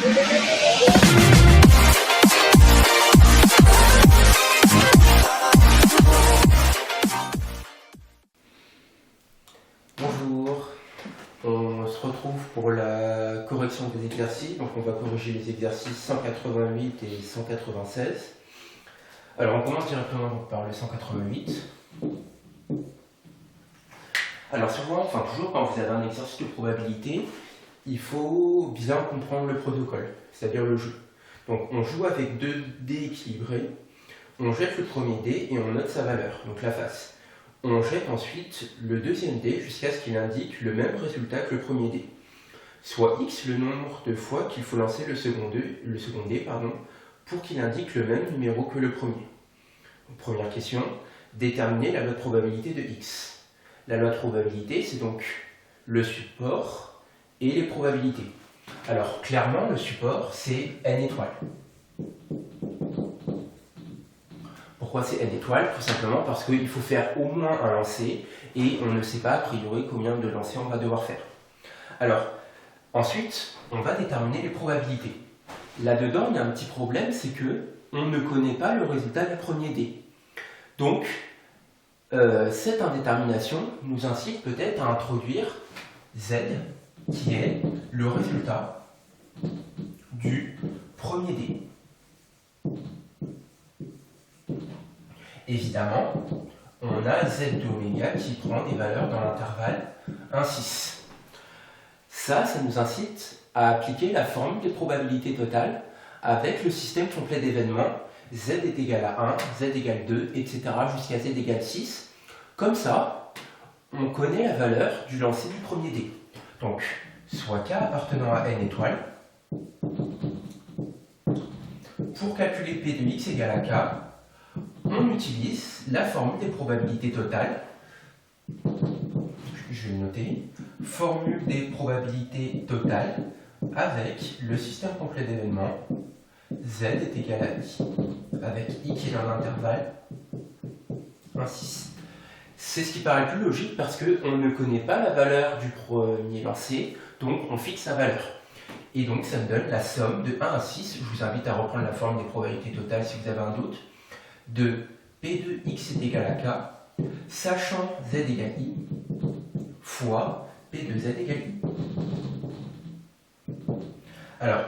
Bonjour, on se retrouve pour la correction des exercices. Donc on va corriger les exercices 188 et 196. Alors on commence directement par le 188. Alors souvent, toujours quand vous avez un exercice de probabilité, il faut bien comprendre le protocole, c'est-à-dire le jeu. Donc on joue avec deux dés équilibrés, on jette le premier dé et on note sa valeur, donc la face. On jette ensuite le deuxième dé jusqu'à ce qu'il indique le même résultat que le premier dé, soit x le nombre de fois qu'il faut lancer le second dé, pour qu'il indique le même numéro que le premier. Donc, première question, déterminer la loi de probabilité de x. La loi de probabilité, c'est donc le support et les probabilités. Alors clairement, le support, c'est n étoiles. Pourquoi c'est n étoiles? Tout simplement parce qu'il faut faire au moins un lancer et on ne sait pas a priori combien de lancers on va devoir faire. Alors, ensuite, on va déterminer les probabilités. Là-dedans, il y a un petit problème, c'est que on ne connaît pas le résultat du premier dé. Donc, cette indétermination nous incite peut-être à introduire z, qui est le résultat du premier dé. Évidemment, on a z de oméga qui prend des valeurs dans l'intervalle 1, 6. Ça nous incite à appliquer la formule des probabilités totales avec le système complet d'événements z est égal à 1, z égale 2, etc. jusqu'à z égale 6. Comme ça, on connaît la valeur du lancer du premier dé. Donc, soit k appartenant à n étoiles. Pour calculer p de x égale à k, on utilise la formule des probabilités totales. Je vais le noter. Formule des probabilités totales avec le système complet d'événements. Z est égal à I, avec I qui est dans l'intervalle 1, 6. C'est ce qui paraît plus logique parce qu'on ne connaît pas la valeur du premier lancé, donc on fixe sa valeur. Et donc ça me donne la somme de 1 à 6. Je vous invite à reprendre la formule des probabilités totales si vous avez un doute. De P de x est égal à k, sachant z égale i, fois P de z égale i. Alors,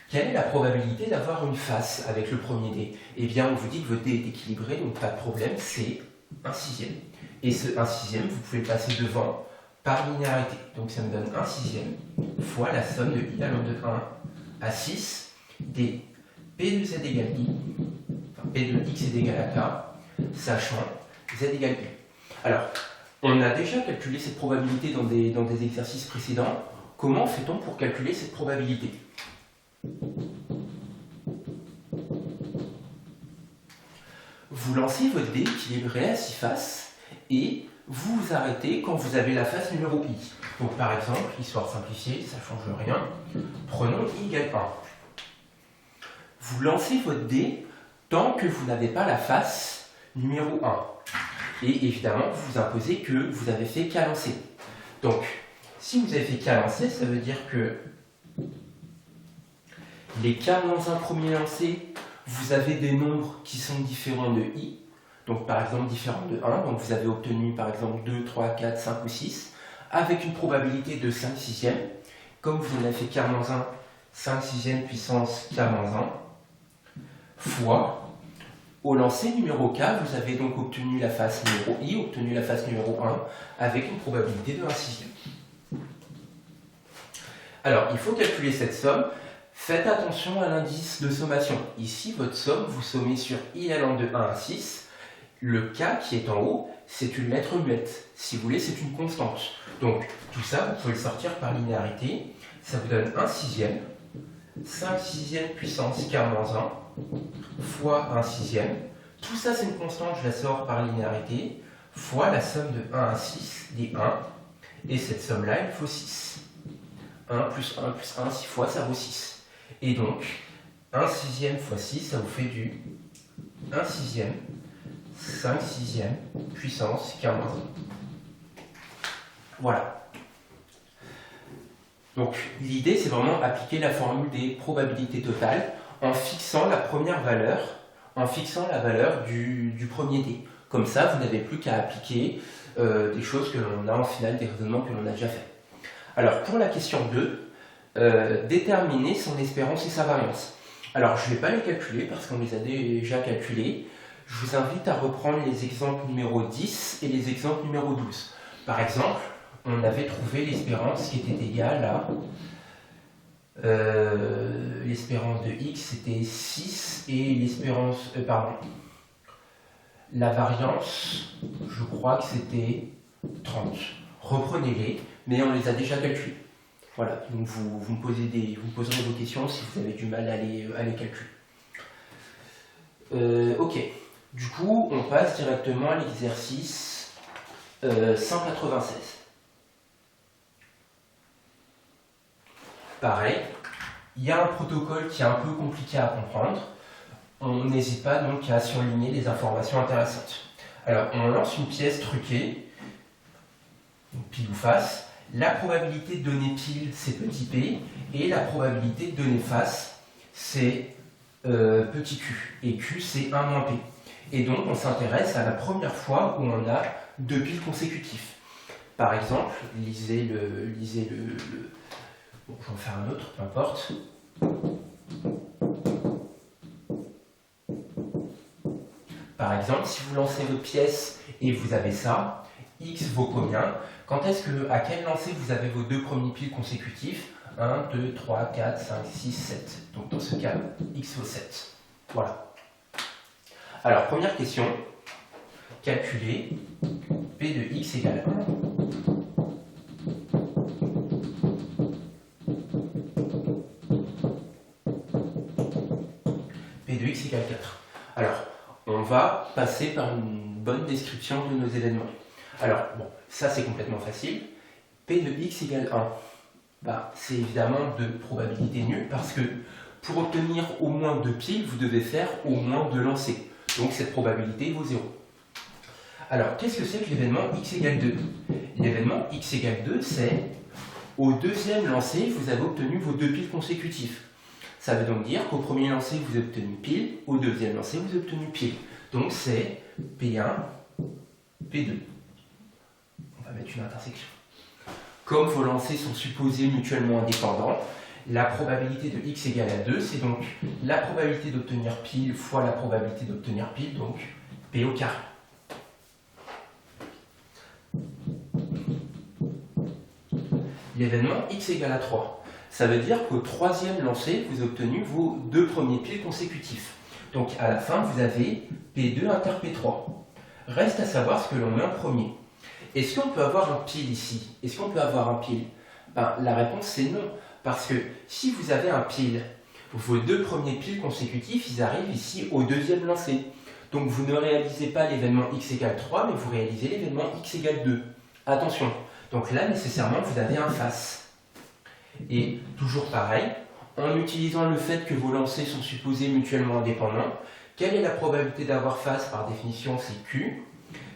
quelle est la probabilité d'avoir une face avec le premier dé? Eh bien, on vous dit que votre dé est équilibré, donc pas de problème, c'est 1 sixième. Et ce 1 sixième, vous pouvez le passer devant par linéarité. Donc ça me donne 1 sixième fois la somme de i allant de 1 à 6 des P de z égale i, P de x est égal à k, sachant z égale i. Alors, on a déjà calculé cette probabilité dans des exercices précédents. Comment fait-on pour calculer cette probabilité? Vous lancez votre dé équilibré à 6 faces et vous vous arrêtez quand vous avez la face numéro i. Donc par exemple, histoire simplifiée, ça ne change rien, prenons i égale 1. Vous lancez votre dé tant que vous n'avez pas la face numéro 1. Et évidemment, vous vous imposez que vous avez fait qu'à lancer. Donc, si vous avez fait qu'à lancer, ça veut dire que les k-1 premiers lancés, vous avez des nombres qui sont différents de i. Donc par exemple différents de 1. Donc vous avez obtenu par exemple 2, 3, 4, 5 ou 6. Avec une probabilité de 5 sixièmes. Comme vous en avez fait k-1, 5 sixièmes puissance k-1. Fois, au lancer numéro k, vous avez donc obtenu la face numéro i, obtenu la face numéro 1, avec une probabilité de 1 sixième. Alors, il faut calculer cette somme. Faites attention à l'indice de sommation. Ici, votre somme, vous sommez sur i allant de 1 à 6. Le k qui est en haut, c'est une lettre muette. Si vous voulez, c'est une constante. Donc, tout ça, vous pouvez le sortir par linéarité. Ça vous donne 1 sixième, 5 sixièmes puissance k-1, fois 1 sixième. Tout ça, c'est une constante, je la sors par linéarité, fois la somme de 1 à 6, des 1. Et cette somme-là, il faut 6. 1 plus 1 plus 1, 6 fois, ça vaut 6. Et donc, 1 sixième fois 6, ça vous fait du 1 sixième, 5 sixième, puissance 15. Voilà. Donc l'idée, c'est vraiment appliquer la formule des probabilités totales en fixant la première valeur, en fixant la valeur du premier dé. Comme ça, vous n'avez plus qu'à appliquer des choses que l'on a en finale, des raisonnements que l'on a déjà fait. Alors pour la question 2, déterminer son espérance et sa variance. Alors je ne vais pas les calculer parce qu'on les a déjà calculés. Je vous invite à reprendre les exemples numéro 10 et les exemples numéro 12. Par exemple, on avait trouvé l'espérance qui était égale à l'espérance de x c'était 6 et l'espérance, la variance, je crois que c'était 30. Reprenez-les, mais on les a déjà calculés. Voilà, donc vous me poserez vos questions si vous avez du mal à les calculer. Ok, du coup on passe directement à l'exercice 196. Pareil, il y a un protocole qui est un peu compliqué à comprendre. On n'hésite pas donc à surligner les informations intéressantes. Alors, on lance une pièce truquée, donc pile ou face. La probabilité de donner pile, c'est petit p, et la probabilité de donner face, c'est petit q. Et q, c'est 1 moins p. Et donc, on s'intéresse à la première fois où on a deux piles consécutifs. Par exemple, lisez le bon, je vais en faire un autre, peu importe. Par exemple, si vous lancez votre pièce et vous avez ça, x vaut combien? À quel lancer vous avez vos deux premiers piles consécutifs? 1, 2, 3, 4, 5, 6, 7. Donc dans ce cas, x vaut 7. Voilà. Alors, première question. Calculer p de x égale 1. P de x égale 4. Alors, on va passer par une bonne description de nos événements. Alors, bon, ça c'est complètement facile. P de x égale 1. Bah, c'est évidemment de probabilité nulle parce que pour obtenir au moins 2 piles, vous devez faire au moins 2 lancers. Donc cette probabilité vaut 0. Alors, qu'est-ce que c'est que l'événement x égale 2? L'événement x égale 2, c'est au deuxième lancer, vous avez obtenu vos 2 piles consécutifs. Ça veut donc dire qu'au premier lancer, vous avez obtenu pile, au deuxième lancer, vous avez obtenu pile. Donc c'est P1, P2. On va mettre une intersection. Comme vos lancers sont supposés mutuellement indépendants, la probabilité de x égale à 2, c'est donc la probabilité d'obtenir pile fois la probabilité d'obtenir pile, donc P au carré. L'événement x égale à 3. Ça veut dire qu'au troisième lancer, vous avez obtenu vos 2 premiers piles consécutifs. Donc à la fin, vous avez P2 inter P3. Reste à savoir ce que l'on met en premier. Est-ce qu'on peut avoir un pile ici? Est-ce qu'on peut avoir un pile? La réponse c'est non. Parce que si vous avez un pile, vos 2 premiers piles consécutifs, ils arrivent ici au deuxième lancer. Donc vous ne réalisez pas l'événement x égale 3, mais vous réalisez l'événement x égale 2. Attention, donc là nécessairement vous avez un face. Et toujours pareil, en utilisant le fait que vos lancers sont supposés mutuellement indépendants, quelle est la probabilité d'avoir face? Par définition, c'est Q.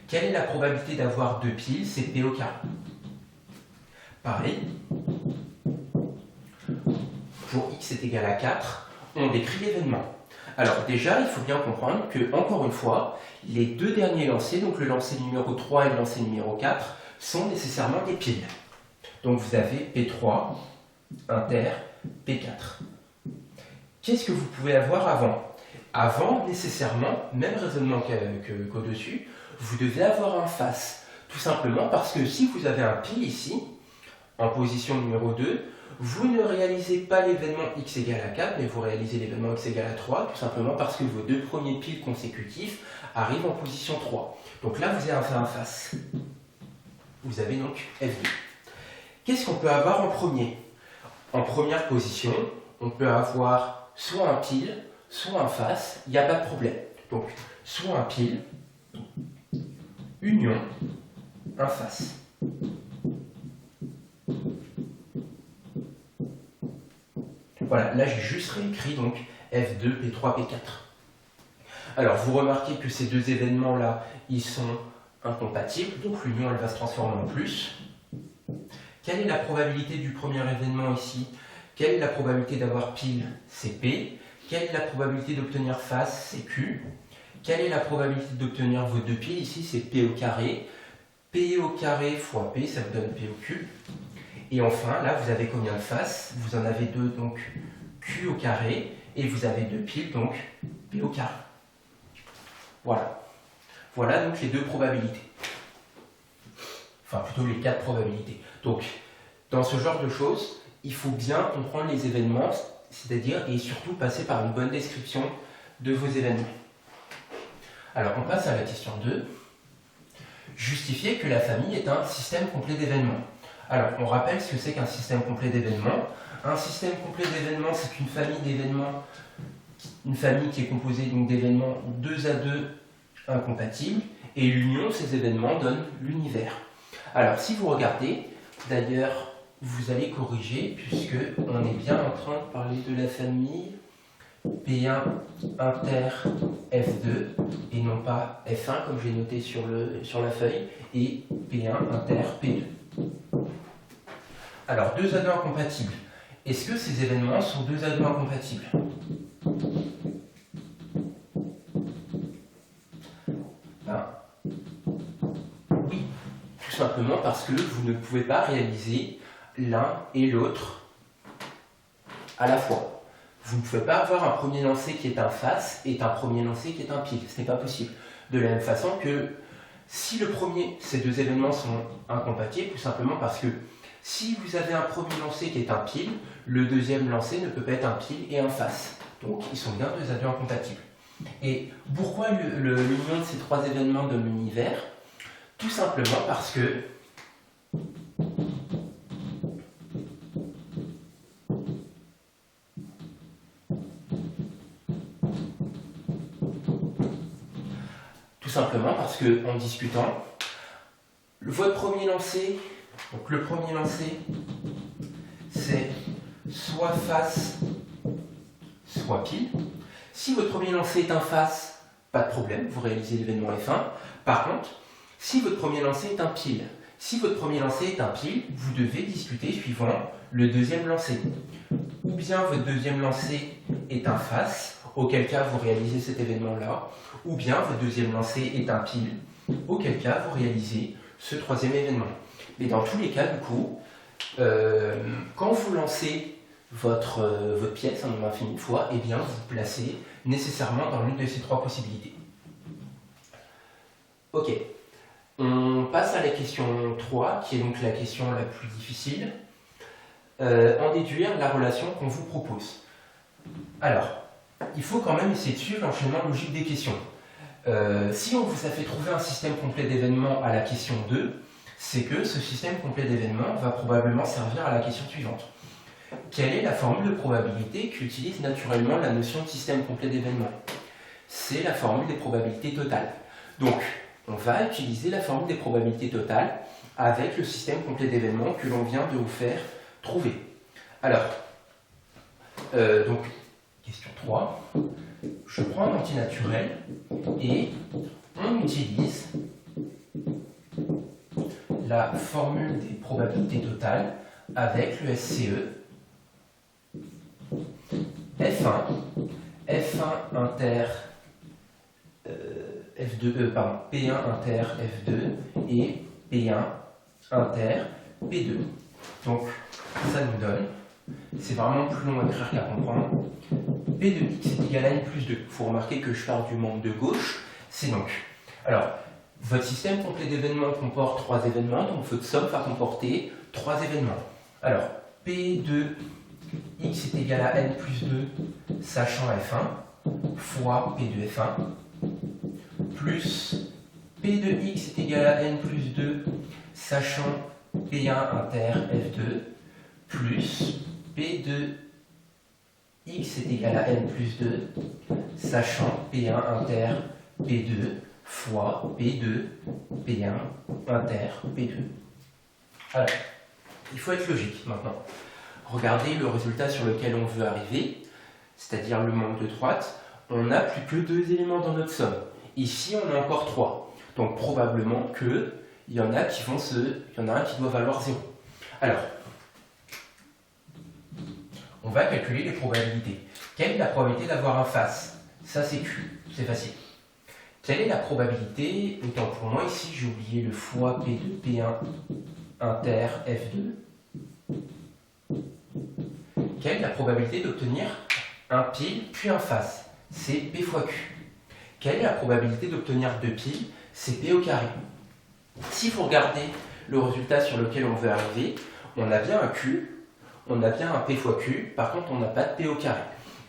Quelle est la probabilité d'avoir 2 piles? C'est P au carré. Pareil, pour x est égal à 4, on décrit l'événement. Alors déjà, il faut bien comprendre que, encore une fois, les deux derniers lancers, donc le lancer numéro 3 et le lancer numéro 4, sont nécessairement des piles. Donc vous avez P3, inter, P4. Qu'est-ce que vous pouvez avoir avant? Avant, nécessairement, même raisonnement qu'au-dessus, vous devez avoir un face. Tout simplement parce que si vous avez un pile ici, en position numéro 2, vous ne réalisez pas l'événement x égale à 4, mais vous réalisez l'événement x égale à 3, tout simplement parce que vos 2 premiers piles consécutifs arrivent en position 3. Donc là, vous avez un face. Vous avez donc F2. Qu'est-ce qu'on peut avoir en premier? En première position, on peut avoir soit un pile, soit un face, il n'y a pas de problème. Donc, soit un pile, union, un face. Voilà, là j'ai juste réécrit donc F2, P3, P4. Alors, vous remarquez que ces deux événements-là, ils sont incompatibles, donc l'union elle va se transformer en plus. Quelle est la probabilité du premier événement ici? Quelle est la probabilité d'avoir pile? C'est P. Quelle est la probabilité d'obtenir face? C'est Q. Quelle est la probabilité d'obtenir vos deux piles? Ici, c'est P au carré. P au carré fois P, ça vous donne P au cube. Et enfin, là, vous avez combien de faces? Vous en avez deux, donc Q au carré. Et vous avez deux piles, donc P au carré. Voilà. Voilà donc les deux probabilités. Enfin, plutôt les quatre probabilités. Donc, dans ce genre de choses, il faut bien comprendre les événements, c'est-à-dire, et surtout passer par une bonne description de vos événements. Alors, on passe à la question 2. Justifier que la famille est un système complet d'événements. Alors, on rappelle ce que c'est qu'un système complet d'événements. Un système complet d'événements, c'est une famille d'événements, une famille qui est composée d'événements 2 à 2 incompatibles, et l'union de ces événements donne l'univers. Alors, si vous regardez, d'ailleurs, vous allez corriger, puisque on est bien en train de parler de la famille P1 inter F2, et non pas F1, comme j'ai noté sur la feuille, et P1 inter P2. Alors, 2 à 2 incompatibles. Est-ce que ces événements sont 2 à 2 incompatibles? Oui, tout simplement parce que vous ne pouvez pas réaliser l'un et l'autre à la fois. Vous ne pouvez pas avoir un premier lancé qui est un face et un premier lancé qui est un pile. Ce n'est pas possible. De la même façon que si ces deux événements sont incompatibles, tout simplement parce que si vous avez un premier lancé qui est un pile, le deuxième lancé ne peut pas être un pile et un face. Donc ils sont bien 2 à 2 incompatibles. Et pourquoi l'union de ces trois événements donne l'univers? Tout simplement parce que en discutant, votre premier lancé, donc le premier lancé, c'est soit face, soit pile. Si votre premier lancé est un face, pas de problème, vous réalisez l'événement F1. Par contre, si votre premier lancé est un pile, vous devez discuter suivant le deuxième lancé. Ou bien votre deuxième lancé est un face, auquel cas vous réalisez cet événement-là, ou bien votre deuxième lancé est un pile, auquel cas vous réalisez ce troisième événement. Mais dans tous les cas, du coup, quand vous lancez votre pièce un nombre infini de fois, eh bien vous placez nécessairement dans l'une de ces trois possibilités. Ok, on passe à la question 3, qui est donc la question la plus difficile. En déduire la relation qu'on vous propose. Alors, il faut quand même essayer de suivre l'enchaînement logique des questions. Si on vous a fait trouver un système complet d'événements à la question 2, c'est que ce système complet d'événements va probablement servir à la question suivante. Quelle est la formule de probabilité qu'utilise naturellement la notion de système complet d'événements? C'est la formule des probabilités totales. Donc, on va utiliser la formule des probabilités totales avec le système complet d'événements que l'on vient de vous faire trouver. Alors, donc, question 3. Je prends un antinaturel et on utilise la formule des probabilités totales avec le SCE. F1 inter P1 inter F2 et P1 inter P2. Donc, ça nous donne, c'est vraiment plus long à écrire qu'à comprendre, P de x est égal à n plus 2. Il faut remarquer que je pars du membre de gauche, c'est donc. Alors, votre système complet d'événements comporte 3 événements, donc votre somme va comporter 3 événements. Alors, P de x est égal à n plus 2, sachant F1, fois P de F1, plus P de x est égal à n plus 2, sachant P1 inter F2, plus P de x est égal à n plus 2, sachant P1 inter P2, fois P2 P1 inter P2. Alors, il faut être logique maintenant. Regardez le résultat sur lequel on veut arriver, c'est-à-dire le membre de droite. On n'a plus que 2 éléments dans notre somme. Ici, on a encore 3. Donc probablement qu'il y en a un qui doit valoir 0. Alors, on va calculer les probabilités. Quelle est la probabilité d'avoir un face? Ça c'est Q, c'est facile. Quelle est la probabilité, autant pour moi ici j'ai oublié le fois P2, P1 inter F2. Quelle est la probabilité d'obtenir un pile puis un face? C'est P fois Q. Quelle est la probabilité d'obtenir 2 piles? C'est P au carré. Si vous regardez le résultat sur lequel on veut arriver, on a bien un Q, on a bien un P fois Q, par contre on n'a pas de P au carré.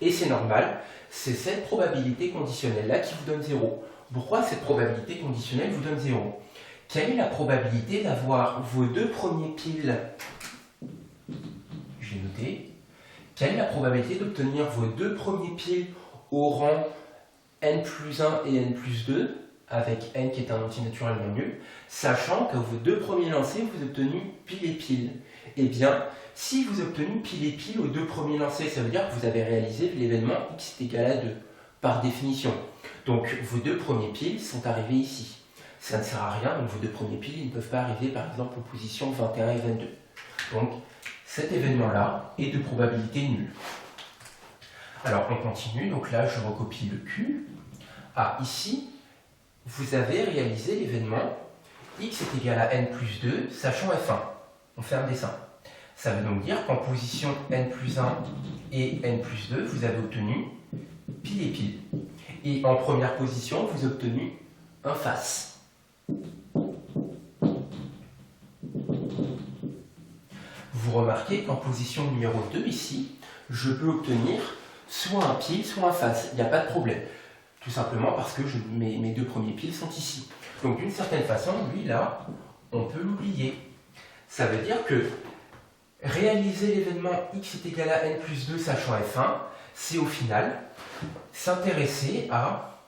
Et c'est normal, c'est cette probabilité conditionnelle-là qui vous donne 0. Pourquoi cette probabilité conditionnelle vous donne 0? Quelle est la probabilité d'avoir vos deux premiers piles? J'ai noté. Quelle est la probabilité d'obtenir vos deux premiers piles au rang n plus 1 et n plus 2, avec n qui est un antinaturel non nul, sachant que vos deux premiers lancers, vous avez obtenu pile et pile? Eh bien, si vous avez obtenu pile et pile aux deux premiers lancers, ça veut dire que vous avez réalisé l'événement x est égal à 2, par définition. Donc, vos deux premiers piles sont arrivés ici. Ça ne sert à rien, donc vos deux premiers piles ils ne peuvent pas arriver, par exemple, aux positions 21 et 22. Donc, cet événement-là est de probabilité nulle. Alors, on continue. Donc là, je recopie le Q. Ah, ici, vous avez réalisé l'événement x est égal à n plus 2, sachant f1. On fait un dessin. Ça veut donc dire qu'en position n plus 1 et n plus 2, vous avez obtenu pile et pile. Et en première position, vous avez obtenu un face. Vous remarquez qu'en position numéro 2, ici, je peux obtenir soit un pile, soit un face. Il n'y a pas de problème. Tout simplement parce que mes deux premiers piles sont ici. Donc d'une certaine façon, lui, là, on peut l'oublier. Ça veut dire que réaliser l'événement x est égal à n plus 2 sachant f1, c'est au final s'intéresser à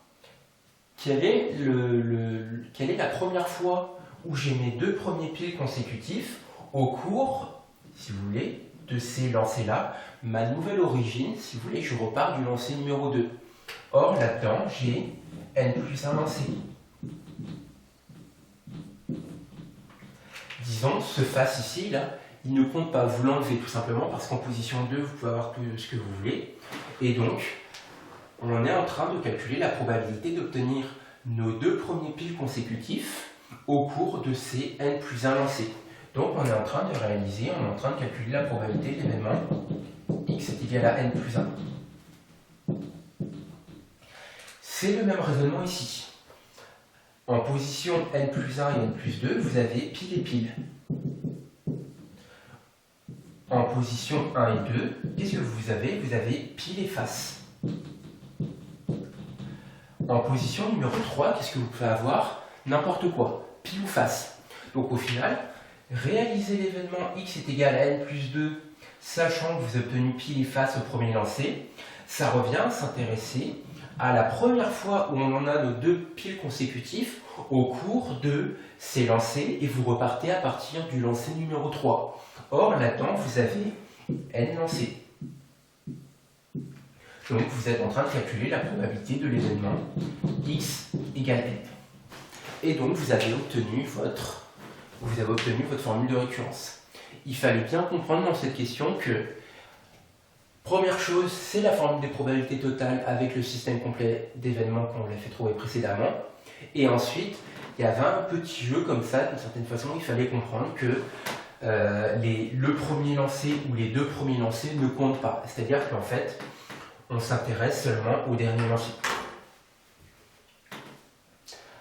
quelle est la première fois où j'ai mes deux premiers piles consécutifs au cours, si vous voulez, de ces lancers-là. Ma nouvelle origine, si vous voulez, je repars du lancer numéro 2. Or, là-dedans, j'ai n plus 1 lancé. Disons, ce face ici, là, il ne compte pas. Vous l'enlevez tout simplement parce qu'en position 2, vous pouvez avoir tout ce que vous voulez. Et donc, on est en train de calculer la probabilité d'obtenir nos deux premiers piles consécutifs au cours de ces n plus 1 lancés. Donc, on est en train de réaliser, on est en train de calculer la probabilité de l'événement x est égal à n plus 1. C'est le même raisonnement ici. En position n plus 1 et n plus 2, vous avez pile et pile. En position 1 et 2, qu'est-ce que vous avez? Vous avez pile et face. En position numéro 3, qu'est-ce que vous pouvez avoir? N'importe quoi, pile ou face. Donc au final, réaliser l'événement x est égal à n plus 2, sachant que vous avez obtenu pile et face au premier lancer, ça revient à s'intéresser à la première fois où on en a nos deux piles consécutifs au cours de ces lancers et vous repartez à partir du lancer numéro 3. Or, là-dedans, vous avez n lancers. Donc, vous êtes en train de calculer la probabilité de l'événement x égale n. Et donc, vous avez obtenu votre formule de récurrence. Il fallait bien comprendre dans cette question que première chose, c'est la formule des probabilités totales avec le système complet d'événements qu'on l'a fait trouver précédemment. Et ensuite, il y avait un petit jeu comme ça, d'une certaine façon, il fallait comprendre que le premier lancé ou les deux premiers lancés ne comptent pas. C'est-à-dire qu'en fait, on s'intéresse seulement au dernier lancé.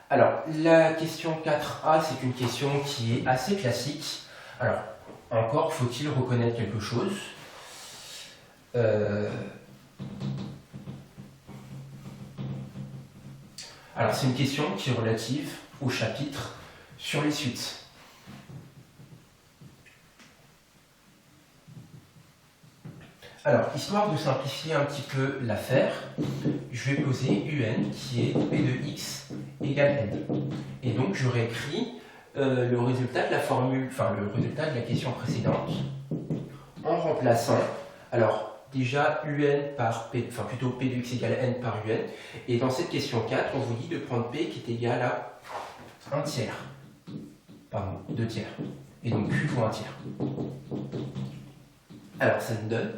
Alors, la question 4A, c'est une question qui est assez classique. Alors, encore faut-il reconnaître quelque chose. Alors, c'est une question qui est relative au chapitre sur les suites. Alors, histoire de simplifier un petit peu l'affaire, je vais poser un qui est p de x égale n. Et donc, je réécris le résultat de la formule, enfin le résultat de la question précédente, en remplaçant, alors déjà un par p, enfin plutôt p de x égale n par un. Et dans cette question 4, on vous dit de prendre p qui est égal à 1 tiers. Pardon, 2 tiers. et donc Q vaut 1 tiers. Alors ça nous donne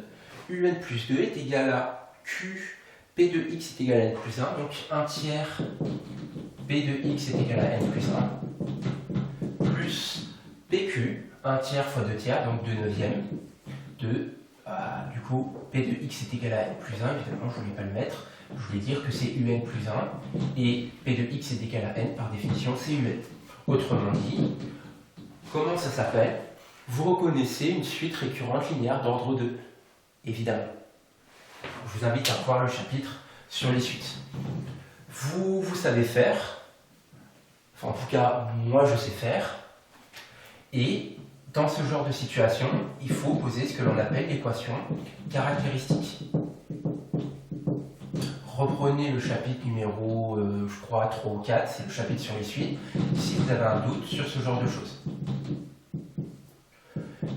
UN plus 2 est égal à Q, P de X est égal à N plus 1, donc 1 tiers P de X est égal à N plus 1, plus PQ, 1 tiers fois 2 tiers, donc 2 neuvièmes, de, du coup, P de X est égal à N plus 1, évidemment je ne voulais pas le mettre, je voulais dire que c'est UN plus 1, et P de X est égal à N, par définition c'est UN. Autrement dit, comment ça s'appelle? Vous reconnaissez une suite récurrente linéaire d'ordre 2, évidemment. Je vous invite à voir le chapitre sur les suites. Vous savez faire, enfin en tout cas moi je sais faire, et dans ce genre de situation, il faut poser ce que l'on appelle l'équation caractéristique. Reprenez le chapitre numéro, je crois, 3 ou 4, c'est le chapitre sur les suites, si vous avez un doute sur ce genre de choses.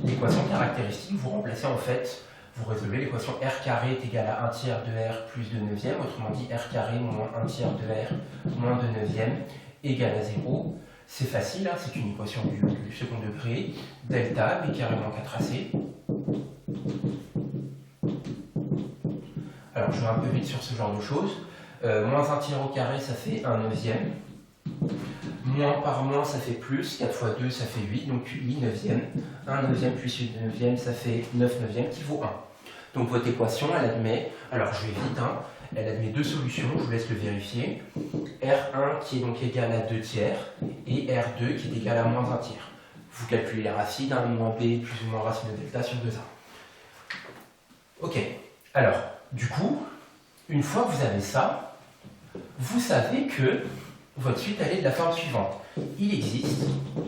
L'équation caractéristique, vous remplacez en fait, vous résolvez l'équation r carré est égal à 1 tiers de r plus 2 neuvièmes, autrement dit r carré moins 1 tiers de r moins 2 neuvièmes égale à 0. C'est facile, hein, c'est une équation du second degré, delta b carré moins 4ac. Alors je vais un peu vite sur ce genre de choses. Moins 1 tiers au carré, ça fait 1 neuvième. Moins par moins, ça fait plus. 4 fois 2, ça fait 8, donc 8 neuvièmes. 1 neuvième plus 8 neuvièmes, ça fait 9 neuvièmes qui vaut 1. Donc votre équation, elle admet, alors je vais vite, hein, elle admet deux solutions, je vous laisse le vérifier. R1 qui est donc égal à 2 tiers et R2 qui est égal à moins 1 tiers. Vous calculez les racines, hein, moins B plus ou moins racine de delta sur 2A. Ok, alors, du coup, une fois que vous avez ça, vous savez que votre suite elle est de la forme suivante. Il existe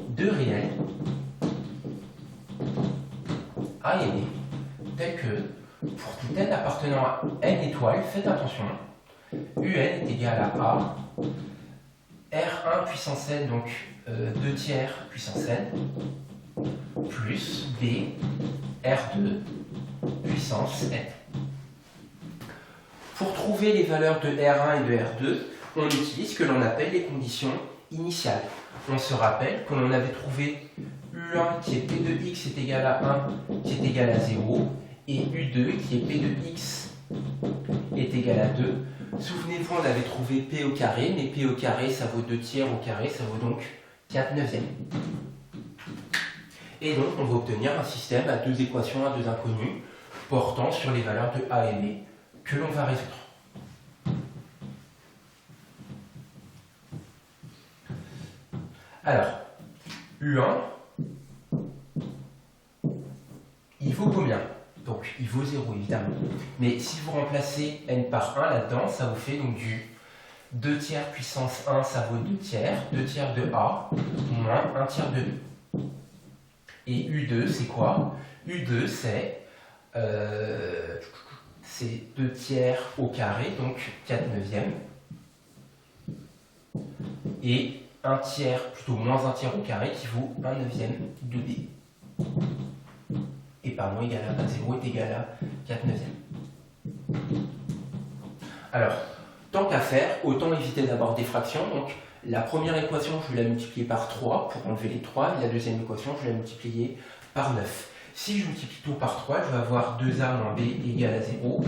deux réels A et B, tels que, pour tout n appartenant à n étoiles, faites attention, un est égal à A, R1 puissance n, donc 2 tiers puissance n, plus B, R2 puissance n. Pour trouver les valeurs de R1 et de R2, on utilise ce que l'on appelle les conditions initiales. On se rappelle qu'on avait trouvé U1 qui est P de X est égal à 1 qui est égal à 0 et U2 qui est P de X est égal à 2. Souvenez-vous, on avait trouvé P au carré, mais P au carré ça vaut 2 tiers au carré, ça vaut donc 4 neuvièmes. Et donc on va obtenir un système à deux équations à deux inconnues portant sur les valeurs de A et B que l'on va résoudre. Alors, U1, il vaut combien? Donc, il vaut 0, évidemment. Mais si vous remplacez n par 1 là-dedans, ça vous fait donc du 2 tiers puissance 1, ça vaut 2 tiers de A, moins 1 tiers de 2. Et U2, c'est quoi? U2, c'est 2 tiers au carré, donc 4 neuvièmes. Et 1 tiers, plutôt moins 1 tiers au carré, qui vaut 1 neuvième de B. Et pardon, égal à 0 est égal à 4 neuvièmes. Alors, tant qu'à faire, autant éviter d'avoir des fractions. Donc, la première équation, je vais la multiplier par 3 pour enlever les 3. Et la deuxième équation, je vais la multiplier par 9. Si je multiplie tout par 3, je vais avoir 2A moins B égale à 0.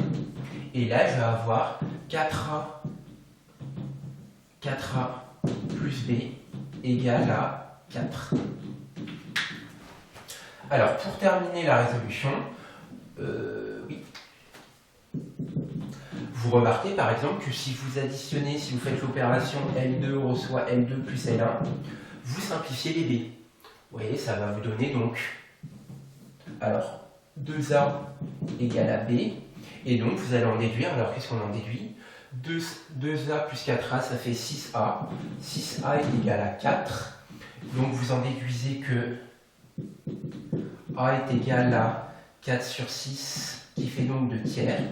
Et là, je vais avoir 4A plus B égale à 4. Alors, pour terminer la résolution, oui. Vous remarquez par exemple que si vous additionnez, si vous faites l'opération L2 reçoit L2 plus L1, vous simplifiez les B. Vous voyez, ça va vous donner donc, alors, 2A égale à B, et donc vous allez en déduire, alors qu'est-ce qu'on en déduit? 2A plus 4A, ça fait 6A. 6A est égal à 4. Donc vous en déduisez que A est égal à 4 sur 6, qui fait donc 2 tiers.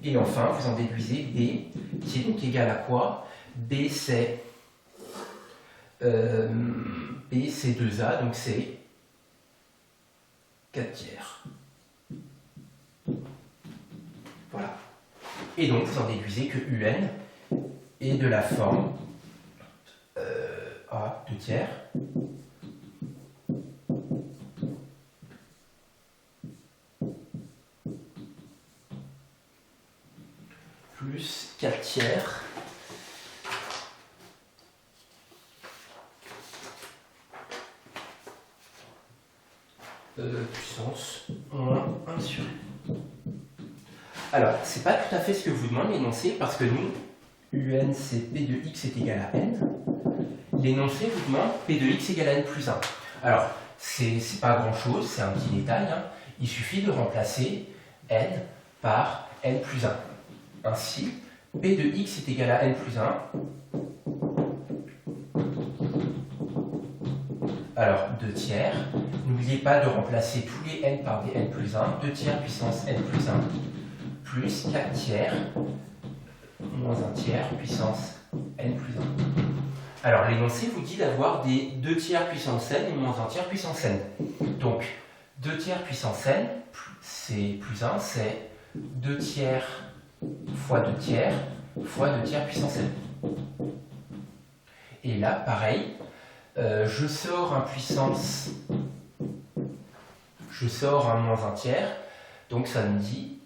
Et enfin, vous en déduisez B, qui est donc égal à quoi? B, c'est 2A, donc c'est 4 tiers. Voilà. Et donc, vous en déduisez que UN est de la forme A, 2 tiers, plus 4 tiers puissance moins 1 sur n. Alors, c'est pas tout à fait ce que vous demande l'énoncé, parce que nous, un c'est p de x est égal à n. L'énoncé vous demande p de x égale à n plus 1. Alors, c'est pas grand chose, c'est un petit détail. Hein. Il suffit de remplacer n par n plus 1. Ainsi, p de x est égal à n plus 1. Alors, 2 tiers. N'oubliez pas de remplacer tous les n par des n plus 1. 2 tiers puissance n plus 1 plus 4 tiers moins 1 tiers puissance n plus 1. Alors, l'énoncé vous dit d'avoir des 2 tiers puissance n et moins 1 tiers puissance n. Donc, 2 tiers puissance n, c'est plus 1, c'est 2 tiers fois 2 tiers fois 2 tiers puissance n. Et là, pareil, je sors un puissance, je sors un moins 1 tiers, donc ça me dit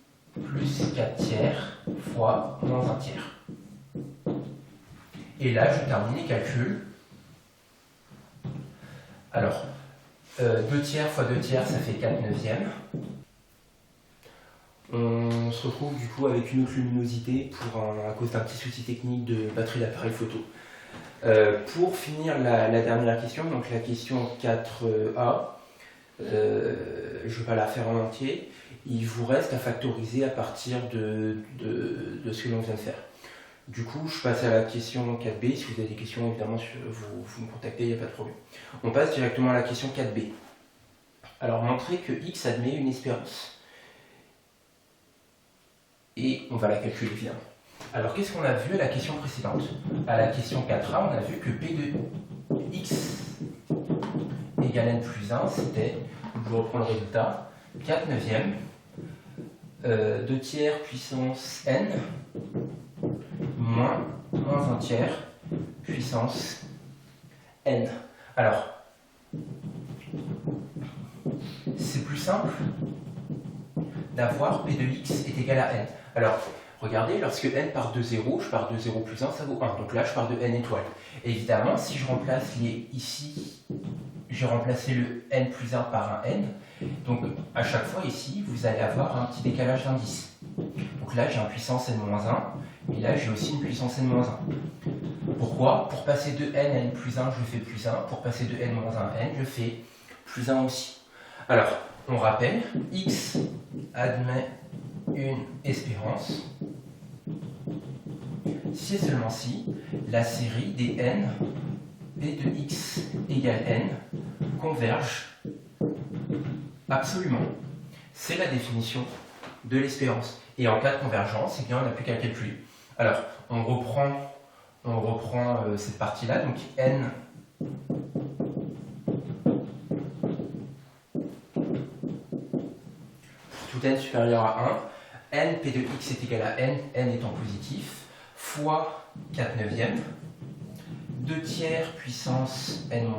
plus 4 tiers fois moins 1 tiers. Et là, je termine les calculs. Alors, 2 tiers fois 2 tiers, ça fait 4 neuvièmes. On se retrouve du coup avec une autre luminosité à cause d'un petit souci technique de batterie d'appareil photo. Pour finir la dernière question, donc la question 4A, je ne vais pas la faire en entier, il vous reste à factoriser à partir de ce que l'on vient de faire. Du coup, je passe à la question 4B. Si vous avez des questions, évidemment, vous me contactez, il n'y a pas de problème. On passe directement à la question 4B. Alors, montrer que x admet une espérance. Et on va la calculer, évidemment. Alors, qu'est-ce qu'on a vu à la question précédente? À la question 4A, on a vu que P de x égale n plus 1, c'était, je reprends le résultat, 4 neuvièmes, 2 tiers puissance n, moins 1 tiers puissance n. Alors, c'est plus simple d'avoir P de x est égal à n. Alors, regardez, lorsque n part de 0, je pars de 0 plus 1, ça vaut 1. Donc là, je pars de n étoiles. Et évidemment, si je remplace ici, j'ai remplacé le n plus 1 par un n. Donc, à chaque fois ici, vous allez avoir un petit décalage d'indice. Donc là, j'ai un puissance n-1. Et là, j'ai aussi une puissance n-1. Pourquoi? Pour passer de n à n plus 1, je fais plus 1. Pour passer de n-1 à n, je fais plus 1 aussi. Alors, on rappelle, x admet une espérance si et seulement si la série des n p de x égale n converge absolument. C'est la définition de l'espérance. Et en cas de convergence, eh bien, on n'a plus qu'à calculer. Alors, on reprend cette partie-là, donc n pour tout n supérieur à 1, n p de x est égal à n, n étant positif, fois 4 neuvièmes, 2 tiers puissance n-1,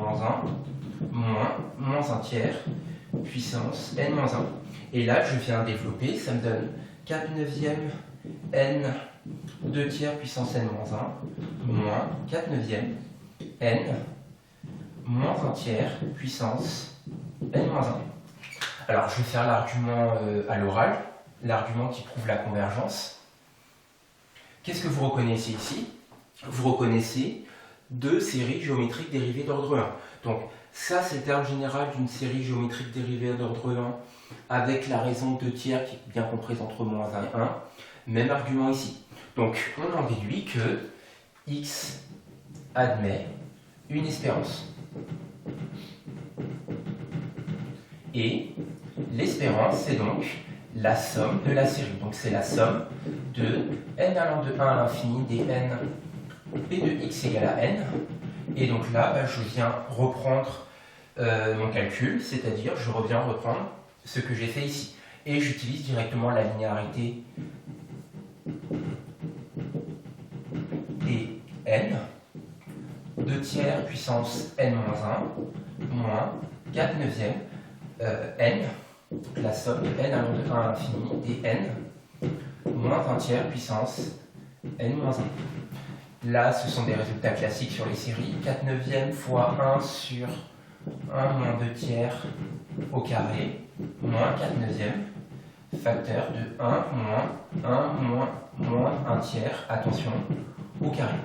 moins 1 tiers puissance n-1. Et là, je viens développer, ça me donne 4 neuvièmes n 2 tiers puissance n-1, moins 4 neuvièmes n, moins 1 tiers puissance n-1. Alors, je vais faire l'argument à l'oral, l'argument qui prouve la convergence. Qu'est-ce que vous reconnaissez ici? Vous reconnaissez deux séries géométriques dérivées d'ordre 1. Donc, ça, c'est le terme général d'une série géométrique dérivée d'ordre 1 avec la raison 2 tiers qui est bien comprise entre moins 1 et 1. Même argument ici. Donc, on en déduit que x admet une espérance. Et l'espérance, c'est donc la somme de la série. Donc, c'est la somme de n allant de 1 à l'infini des n p de x égale à n. Et donc là, je viens reprendre mon calcul, c'est-à-dire je reviens reprendre ce que j'ai fait ici. Et j'utilise directement la linéarité et n, 2 tiers puissance n-1, moins 4 neuvièmes n, la somme de n allant de 1 à l'infini des n, moins 1 tiers puissance n-1. Là, ce sont des résultats classiques sur les séries. 4 neuvièmes fois 1 sur 1 moins 2 tiers au carré, moins 4 neuvièmes, facteur de 1 moins 1 tiers, attention, au carré.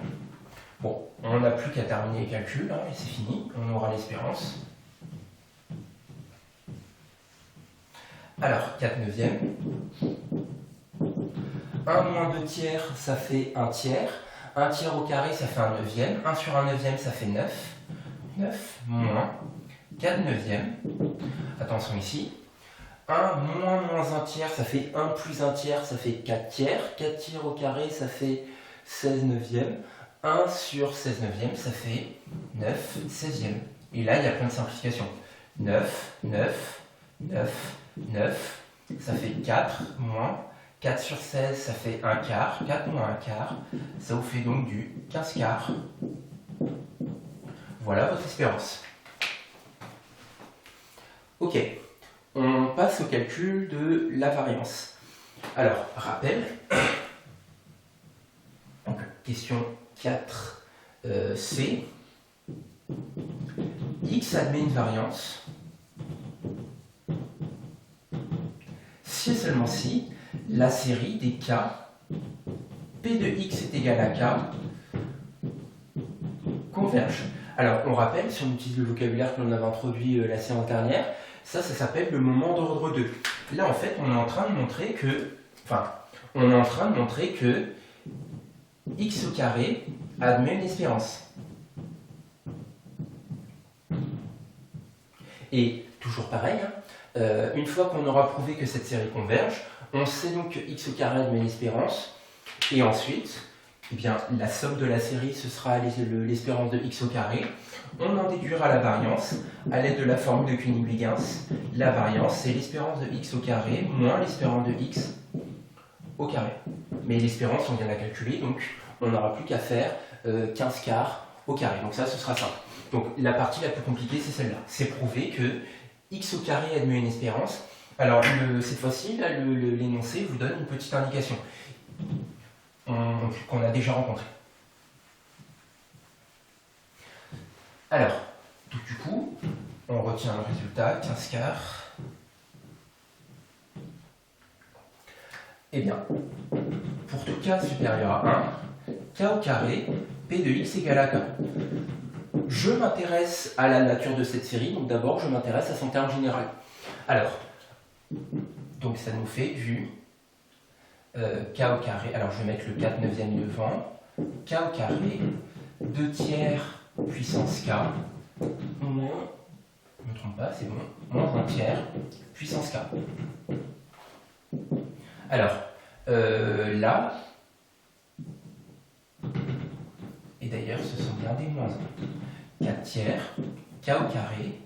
Bon, on n'a plus qu'à terminer les calculs, et c'est fini, on aura l'espérance. Alors, 4 neuvièmes. 1 moins 2 tiers, ça fait 1 tiers. 1 tiers au carré, ça fait 1 neuvième. 1 sur 1 neuvième, ça fait 9. 9 moins 4 neuvièmes. Attention ici. 1 moins 1 tiers, ça fait 1 plus 1 tiers, ça fait 4 tiers. 4 tiers au carré, ça fait 16 neuvièmes. 1 sur 16 neuvièmes, ça fait 9 16e. Et là, il y a plein de simplifications. 9, 9, 9, 9, ça fait 4 moins 4 sur 16, ça fait 1 quart. 4 moins 1 quart, ça vous fait donc du 15 quarts. Voilà votre espérance. Ok, on passe au calcul de la variance. Alors, rappel, donc, question 4c, x admet une variance si et seulement si la série des k p de x est égale à k converge. Alors, on rappelle, si on utilise le vocabulaire que l'on avait introduit la séance dernière, ça s'appelle le moment d'ordre 2. Là, en fait, on est en train de montrer que, x au carré admet une espérance. Et, toujours pareil, une fois qu'on aura prouvé que cette série converge, on sait donc que x au carré admet une espérance, et ensuite, eh bien, la somme de la série, ce sera l'espérance de x au carré. On en déduira la variance à l'aide de la formule de König-Huygens. La variance, c'est l'espérance de x au carré moins l'espérance de x au carré. Mais l'espérance, on vient de la calculer, donc on n'aura plus qu'à faire 15 quarts au carré. Donc ça, ce sera simple. Donc la partie la plus compliquée, c'est celle-là. C'est prouver que x au carré admet une espérance. Alors cette fois-ci, l'énoncé vous donne une petite indication qu'on a déjà rencontrée. Alors, donc, du coup, on retient le résultat, 15 quarts. Eh bien, pour tout k supérieur à 1, k au carré, p de x égale à k. Je m'intéresse à la nature de cette série, donc d'abord je m'intéresse à son terme général. Alors, donc ça nous fait du k au carré, alors je vais mettre le 4 neuvième devant, k au carré, 2 tiers puissance k, moins, je ne me trompe pas, c'est bon, moins 1 tiers puissance k. Alors, là, et d'ailleurs ce sont bien des moins 1, 4 tiers, k au carré,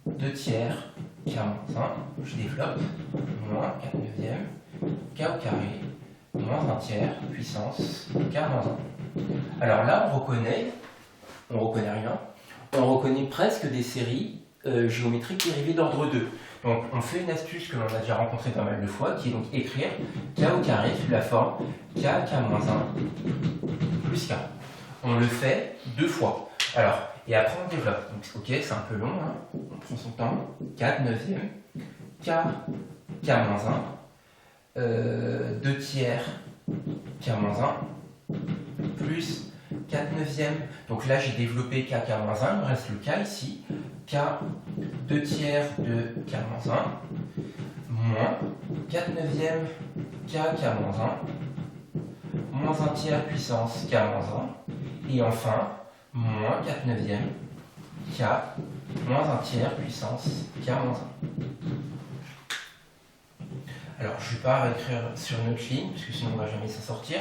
2 tiers, k moins 1, je développe, moins 4 neuvièmes, k au carré, moins 1 tiers, puissance, k moins 1. Alors là, on reconnaît rien, on reconnaît presque des séries géométriques dérivées d'ordre 2. Donc on fait une astuce que l'on a déjà rencontrée pas mal de fois, qui est donc écrire k au carré sous la forme k, k moins 1, plus k. On le fait 2 fois. Alors, et après on développe. Donc ok, c'est un peu long, on prend son temps. 4 neuvièmes, k, k moins 1, 2 tiers, k moins 1, plus 4 neuvièmes. Donc là j'ai développé k, k moins 1, il me reste le k ici. K, 2 tiers de k moins 1, moins 4 neuvièmes, k, k moins 1, moins 1 tiers puissance k moins 1, et enfin, moins 4 neuvièmes, k, moins 1 tiers puissance k moins 1. Alors, je ne vais pas réécrire sur une autre ligne, parce que sinon on ne va jamais s'en sortir.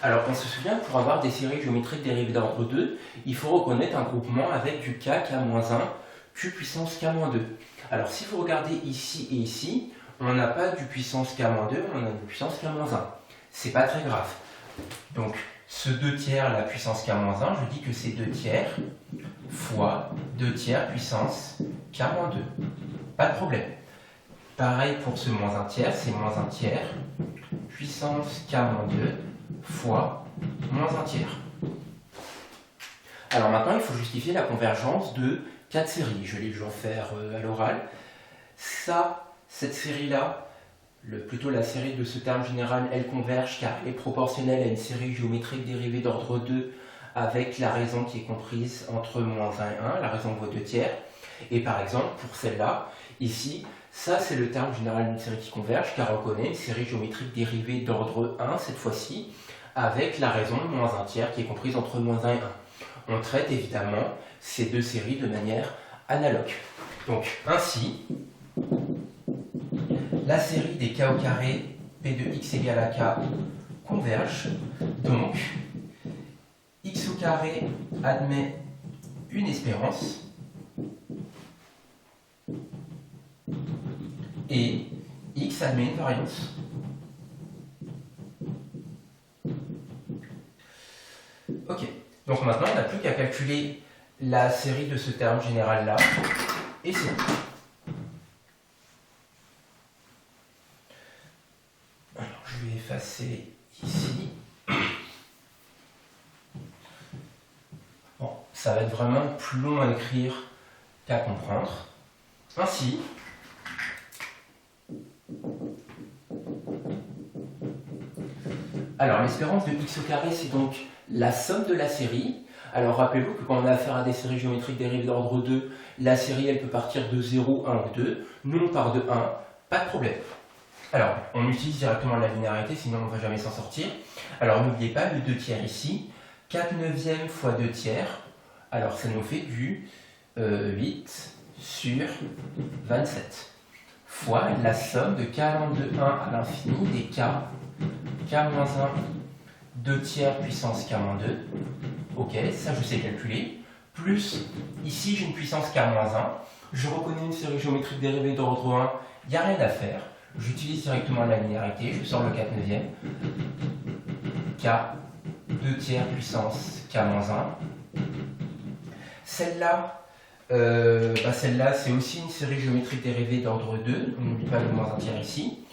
Alors, on se souvient que pour avoir des séries géométriques dérivées d'ordre 2, il faut reconnaître un groupement avec du k, k moins 1, q puissance k moins 2. Alors, si vous regardez ici et ici, on n'a pas du puissance k moins 2, on a du puissance k moins 1. C'est pas très grave. Donc, ce 2 tiers, la puissance k moins 1, je dis que c'est 2 tiers fois 2 tiers puissance k moins 2. Pas de problème. Pareil pour ce moins 1 tiers, c'est moins 1 tiers puissance k moins 2 fois moins 1 tiers. Alors maintenant, il faut justifier la convergence de 4 séries. Je vais déjà faire à l'oral. Cette série-là, plutôt la série de ce terme général, elle converge car elle est proportionnelle à une série géométrique dérivée d'ordre 2 avec la raison qui est comprise entre moins 1 et 1, la raison vaut 2 tiers. Et par exemple, pour celle-là, ici, ça c'est le terme général d'une série qui converge car on connaît une série géométrique dérivée d'ordre 1 cette fois-ci avec la raison moins 1 tiers qui est comprise entre moins 1 et 1. On traite évidemment ces deux séries de manière analogue. Donc ainsi, la série des k au carré p de x égale à k converge. Donc x au carré admet une espérance et x admet une variance. Ok, donc maintenant on n'a plus qu'à calculer la série de ce terme général là et c'est bon. Alors je vais effacer ici. Bon, ça va être vraiment plus long à écrire qu'à comprendre. Ainsi, alors l'espérance de x au carré, c'est donc la somme de la série. Alors rappelez-vous que quand on a affaire à des séries géométriques dérivées d'ordre 2, la série elle peut partir de 0, 1 ou 2. Nous on part de 1, pas de problème. Alors on utilise directement la linéarité, sinon on ne va jamais s'en sortir. Alors n'oubliez pas le 2 tiers ici, 4 neuvièmes fois 2 tiers, alors ça nous fait du 8 sur 27, fois la somme de k lambda de 1 à l'infini des k, k-1, 2 tiers puissance k-2, ok, ça je sais calculer, plus, ici j'ai une puissance k-1, je reconnais une série géométrique dérivée d'ordre 1, il n'y a rien à faire, j'utilise directement la linéarité, je sors le 4 neuvième, k, 2 tiers puissance k-1, celle-là, c'est aussi une série géométrique dérivée d'ordre 2, on n'oublie pas le moins 1 tiers ici.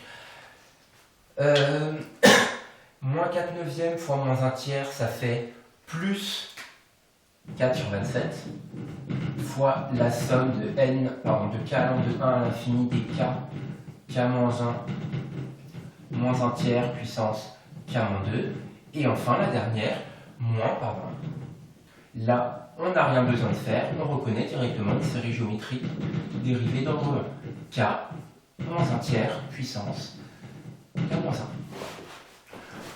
Moins 4 neuvièmes fois moins 1 tiers, ça fait plus 4 sur 27, fois la somme de n, de k lambda de 1 à l'infini des k, k-1, moins 1 tiers puissance k-2, et enfin la dernière, là, on n'a rien besoin de faire, on reconnaît directement une série géométrique dérivée d'ordre 1. K moins 1 tiers puissance K moins 1.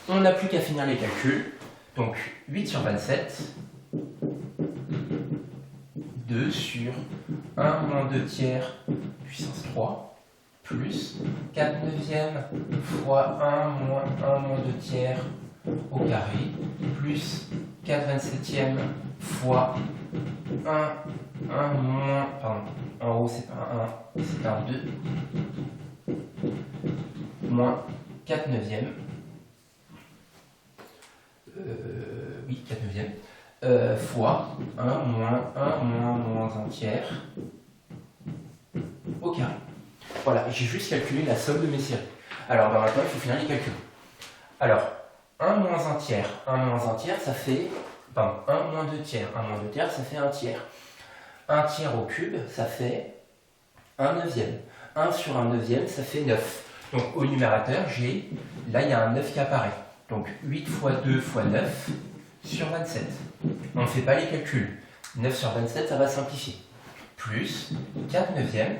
On n'a plus qu'à finir les calculs. Donc 8 sur 27, 2 sur 1 moins 2 tiers puissance 3, plus 4 neuvièmes fois 1 moins 1 moins 2 tiers au carré, plus 4 27e fois 1 moins, en haut c'est pas un 1, c'est un 2, moins 4 neuvièmes, 4 neuvièmes, fois 1 moins 1 tiers au carré. Voilà, j'ai juste calculé la somme de mes séries. Alors maintenant il faut finir les calculs. Alors, 1 moins 1 tiers, ça fait 1 moins 2 tiers, 1 moins 2 tiers, ça fait 1 tiers. 1 tiers au cube, ça fait 1 neuvième. 1 sur 1 neuvième, ça fait 9. Donc au numérateur, là il y a un 9 qui apparaît. Donc 8 fois 2 fois 9 sur 27. On ne fait pas les calculs. 9 sur 27, ça va simplifier. Plus 4 neuvièmes.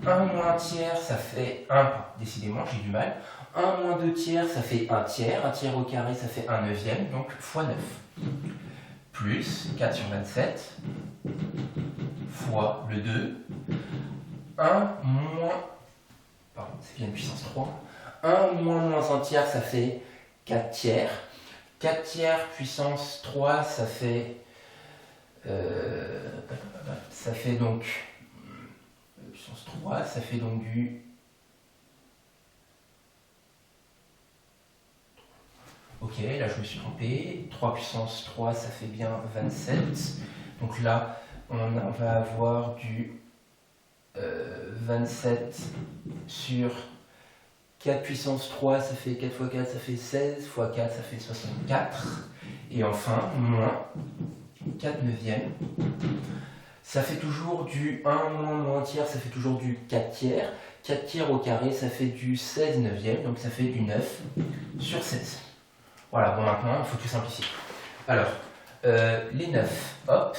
1 moins 1 tiers, ça fait 1. Décidément, j'ai du mal. 1 moins 2 tiers, ça fait 1 tiers. 1 tiers au carré, ça fait 1 neuvième. Donc fois 9. Plus 4 sur 27 fois le 2. 1 moins... Pardon, c'est bien une puissance 3. 1 moins 1 tiers, ça fait 4 tiers. 4 tiers puissance 3, ça fait donc puissance 3, ça fait donc du ok, là je me suis trompé. 3 puissance 3, ça fait bien 27. Donc là, on va avoir du 27 sur 4 puissance 3, ça fait 4 fois 4, ça fait 16, fois 4, ça fait 64. Et enfin, moins 4 neuvièmes. Ça fait toujours du 1 moins un tiers, ça fait toujours du 4 tiers. 4 tiers au carré, ça fait du 16 neuvième, donc ça fait du 9 sur 16. Voilà, bon maintenant, il faut tout simplifier. Alors, les 9, hop,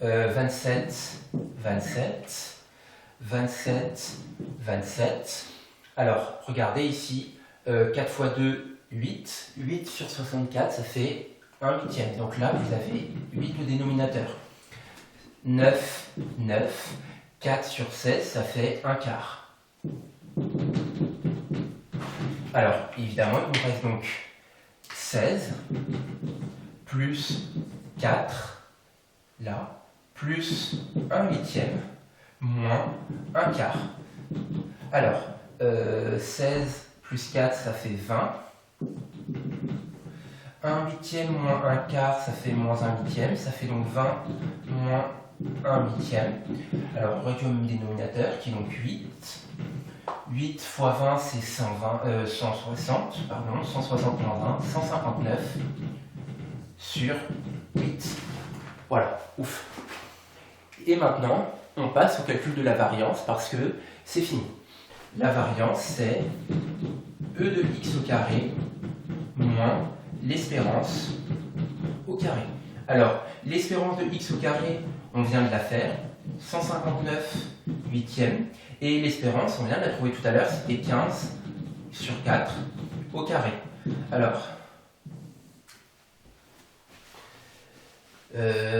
27, 27, 27, 27. Alors, regardez ici, 4 fois 2, 8. 8 sur 64, ça fait 1 huitième. Donc là, vous avez 8 au dénominateur. 9, 9. 4 sur 16, ça fait 1 quart. Alors, évidemment, il nous reste donc 16 plus 4, là, plus 1 huitième, moins 1 quart. Alors, 16 plus 4, ça fait 20. 1 huitième moins 1 quart, ça fait moins 1 huitième. Ça fait donc 20 moins 1 huitième. Alors, on réduit au même dénominateur, qui est donc 8. 8 fois 20, c'est 160, pardon, 160 moins 1, 159 sur 8. Voilà, ouf. Et maintenant, on passe au calcul de la variance parce que c'est fini. La variance, c'est e de x au carré moins l'espérance au carré. Alors, l'espérance de x au carré, on vient de la faire, 159 huitièmes. Et l'espérance, on vient de la trouver tout à l'heure, c'était 15 sur 4 au carré. Alors, 25,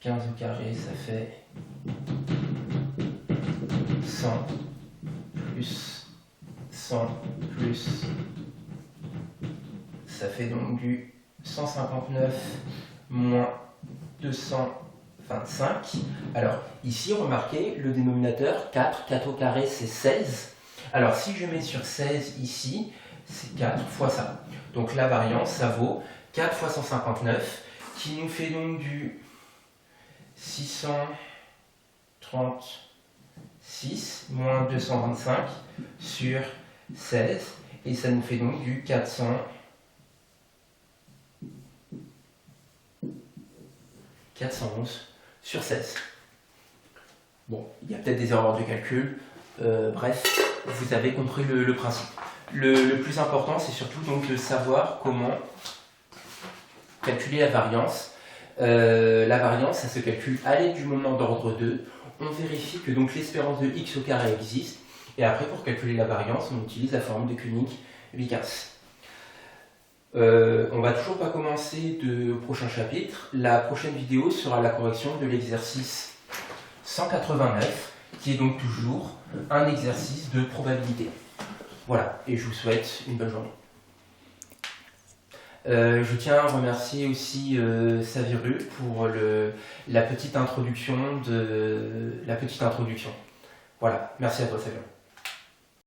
15 au carré, ça fait 100 plus 100 plus, ça fait donc du 159 moins 225. Alors, ici, remarquez, le dénominateur, 4, 4 au carré, c'est 16. Alors, si je mets sur 16 ici, c'est 4 fois ça. Donc, la variance, ça vaut 4 fois 159, qui nous fait donc du 636 moins 225 sur 16. Et ça nous fait donc du 411 sur 16. Bon, il y a peut-être des erreurs de calcul. Bref, vous avez compris le principe. Le plus important, c'est surtout donc de savoir comment calculer la variance. La variance, ça se calcule à l'aide du moment d'ordre 2. On vérifie que donc l'espérance de x au carré existe. Et après, pour calculer la variance, on utilise la formule de Koenig-Vickers. On va toujours pas commencer au prochain chapitre. La prochaine vidéo sera la correction de l'exercice 189, qui est donc toujours un exercice de probabilité. Voilà, et je vous souhaite une bonne journée. Je tiens à remercier aussi Saviru pour la petite introduction. Voilà, merci à toi Saviru.